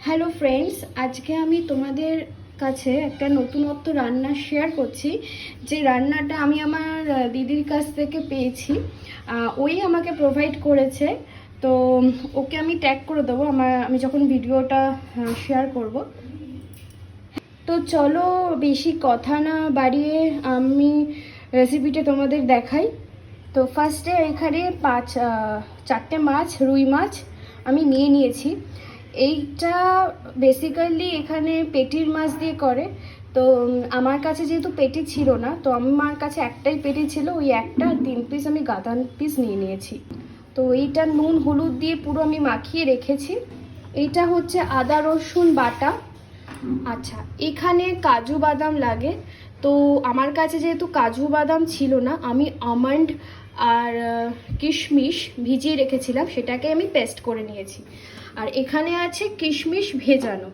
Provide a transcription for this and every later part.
Hello friends, আজকে আমি তোমাদের কাছে একটা নতুনত্ব রান্না শেয়ার করছি। যে রান্নাটা আমি আমার দিদির কাছ থেকে পেয়েছি, ওই আমাকে প্রোভাইড করেছে। তো ওকে আমি ট্যাগ করে দেবো আমি যখন ভিডিওটা শেয়ার করব। তো চলো বেশি কথা না বাড়িয়ে আমি রেসিপিটা তোমাদের দেখাই। তো ফার্স্টে এখানে চারটে মাছ, রুই মাছ আমি নিয়ে নিয়েছি। এইটা বেসিক্যালি এখানে পেটির মাছ দিয়ে করে। তো আমার কাছে যেহেতু পেটি ছিল না, তো আমার কাছে একটাই পেটি ছিল, ওই একটা 3 পিস আমি গাদা পিস নিয়ে নিয়েছি। তো এইটা নুন হলুদ দিয়ে পুরো আমি মাখিয়ে রেখেছি। এইটা হচ্ছে আদা রসুন বাটা। আচ্ছা, এখানে কাজু বাদাম লাগে। তো আমার কাছে যেহেতু কাজু বাদাম ছিল না, আমি আমন্ড আর কিশমিশ ভিজিয়ে রেখেছিলাম, সেটাকে আমি পেস্ট করে নিয়েছি। আর এখানে আছে কিশমিশ ভেজানো।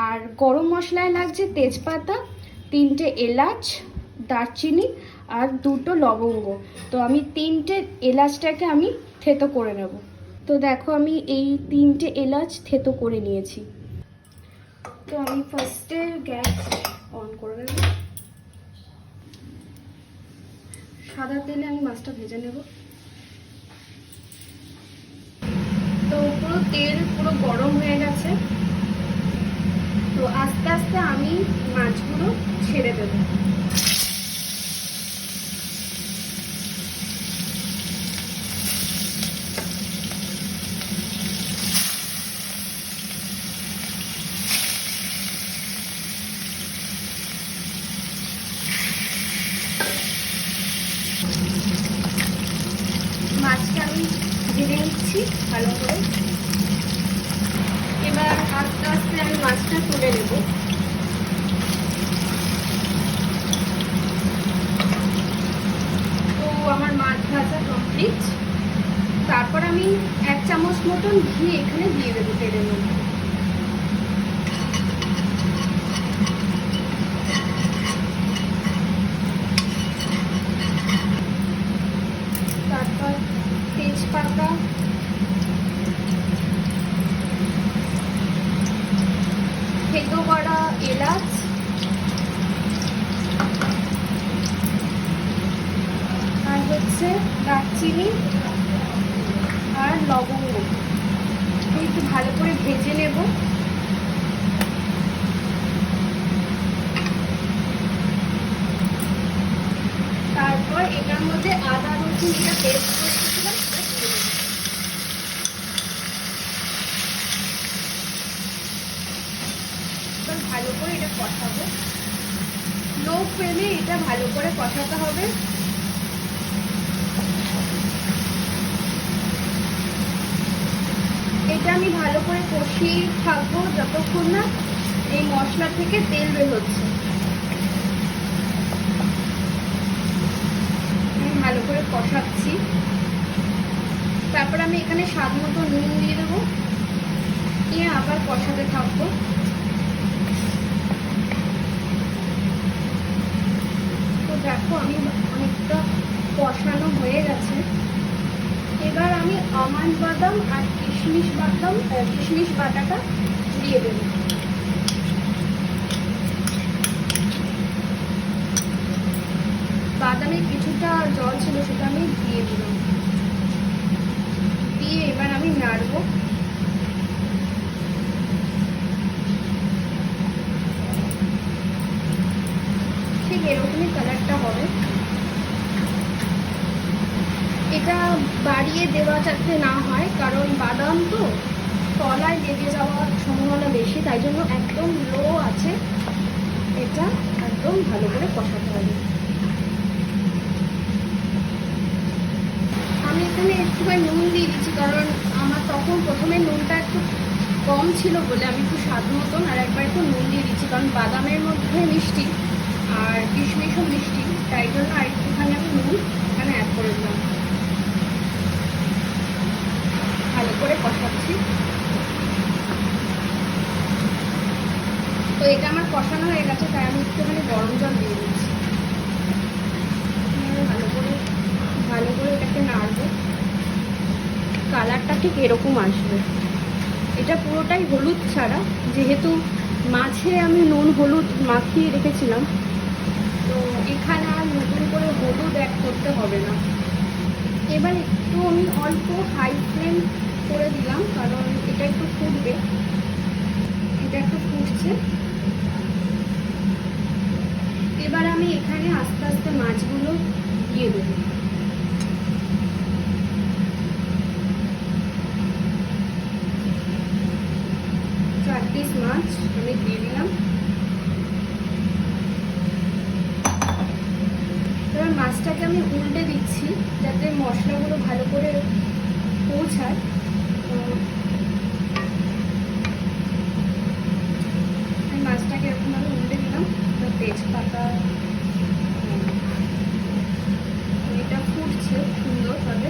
আর গরম মশলায় লাগছে তেজপাতা, 3টে এলাচ, দারচিনি আর 2টো লবঙ্গ। তো আমি 3টে এলাচটাকে আমি থেতো করে নেব। তো দেখো আমি এই 3টে এলাচ থেতো করে নিয়েছি। তো আমি ফার্স্টে গ্যাস অন করে নেব। সাদা তেলে আমি মাছটা ভেজে নেব। তো পুরো তেল পুরো গরম হয়ে গেছে। তো আস্তে আস্তে আমি মাছগুলো ছেড়ে দেব। মাছটা আমি ভেজে নিচ্ছি ভালো করে। এবার আস্তে আস্তে আমি মাছটা তুলে নেব। তো আমার মাছ ভাজা কমপ্লিট। তারপর আমি 1 চামচ মতন ঘি এখানে দিয়ে দেবো তেলের মধ্যে। তারপর তেজপাতা, থেতো করা এলাচ, আর হচ্ছে দারচিনি আর লবঙ্গ একটু ভালো করে ভেজে নেব। তারপর এটার মধ্যে আদা রসুন যেটা পেস্ট করে রেখেছিলাম সেটা দিয়ে দেবো। এবার ভালো করে এটা কষাবো। লো ফ্লেমে এটা ভালো করে কষাতে হবে। এটা আমি ভালো করে কষিয়ে থাকবো যতক্ষণ না এই মশলা থেকে তেল বের হচ্ছে। আমি ভালো করে কষাচ্ছি। তারপর আমি এখানে স্বাদ মতো নুন দিয়ে দেবো, দিয়ে আবার কষাতে থাকবো। তো দেখো আমি অনেকটা কষানো হয়ে গেছে। এবার আমি আমন্ড বাদাম আর কিশমিশ বাটাটা দিয়ে দেব। বাদামে কিছুটা জল ছিল, সেটা আমি দিয়ে দিলাম। দিয়ে এবার আমি নাড়বো। ঠিক এরকমই কালারটা হবে। এটা বাড়িয়ে দেওয়া যাতে না হয়, কারণ বাদাম তো তলায় লেগে যাওয়ার সম্ভাবনা বেশি, তাই জন্য একদম লো আছে এটা একদম ভালো করে কষাতে হবে। আমি এখানে একটুখানি নুন দিয়ে দিচ্ছি, কারণ আমার তখন প্রথমে নুনটা একটু কম ছিল বলে আমি একটু স্বাদ মতন আর একবার একটু নুন দিয়ে দিচ্ছি, কারণ বাদামের মধ্যে মিষ্টি আর কিশমিশও মিষ্টি, তাই জন্য আর একটুখানি আমি নুন এখানে অ্যাড করে দিলাম। ভালো করে কষাচ্ছি। তো এটা আমার কষানো হয়ে গেছে, তাই আমি একটুখানি গরম জল দিয়ে দিচ্ছি। ভালো করে এটাকে নাড়বো। কালারটা ঠিক এরকম আসবে। এটা পুরোটাই হলুদ ছাড়া, যেহেতু মাছে আমি নুন হলুদ মাখিয়ে রেখেছিলাম, তো এখানে আর নতুন করে হলুদ অ্যাড করতে হবে না। এবার একটু আমি অল্প হাই ফ্লেম করে দিলাম, কারণ এটা একটু ফুটবে। এটা একটু ফুটছে। এবার আমি এখানে আস্তে আস্তে মাছগুলো দিয়ে দেবো। 4 পিস মাছ আমি দিয়ে দিলাম। এবার মাছটাকে আমি উল্টে দিচ্ছি যাতে মশলাগুলো ভালো করে পৌঁছায়। মাছটাকে এরকমভাবে উল্টে দিলাম। তেজপাতা, এটা ফুটছে সুন্দরভাবে।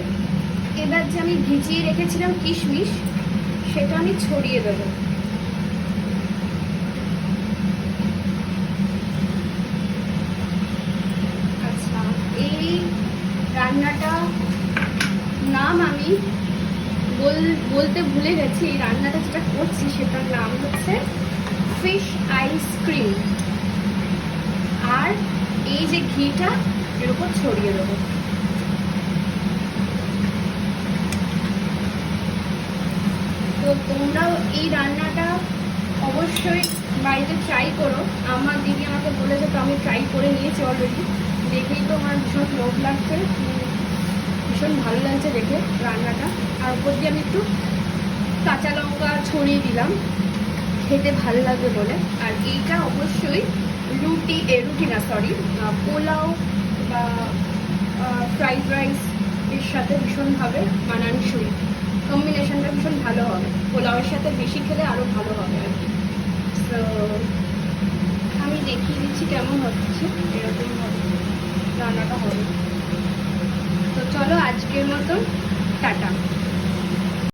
এবার যে আমি ভিজিয়ে রেখেছিলাম কিশমিশ, সেটা আমি ছড়িয়ে দেবো। আচ্ছা, এই রান্নাটা নাম আমি বলতে ভুলে গেছি। এই রান্নাটা যেটা করছি সেটার নাম হচ্ছে ফিশ আইসক্রিম। আর এই যে ঘিটা এর উপর ছড়িয়ে দেবো। তো তোমরাও এই রান্নাটা অবশ্যই বাড়িতে ট্রাই করো। আমার দিদি আমাকে বলেছে, তো আমি ট্রাই করে নিয়েছি অলরেডি। দেখেই তো আমার ভীষণ লোভ লাগছে, ভীষণ ভালো লাগছে দেখে রান্নাটা। আর উপর দিয়ে আমি একটু কাঁচা লঙ্কা ছড়িয়ে দিলাম, খেতে ভালো লাগবে বলে। আর এইটা অবশ্যই রুটি না সরি, পোলাও বা ফ্রাইড রাইস এর সাথে ভীষণভাবে মানানসই। কম্বিনেশনটা ভীষণ ভালো হবে। পোলাওয়ের সাথে বেশি খেলে আরও ভালো হবে আর কি। তো আমি দেখিয়ে দিচ্ছি কেমন হচ্ছে। এরকম হবে রান্নাটা হবে। তো চলো, আজকের মতন টাটা।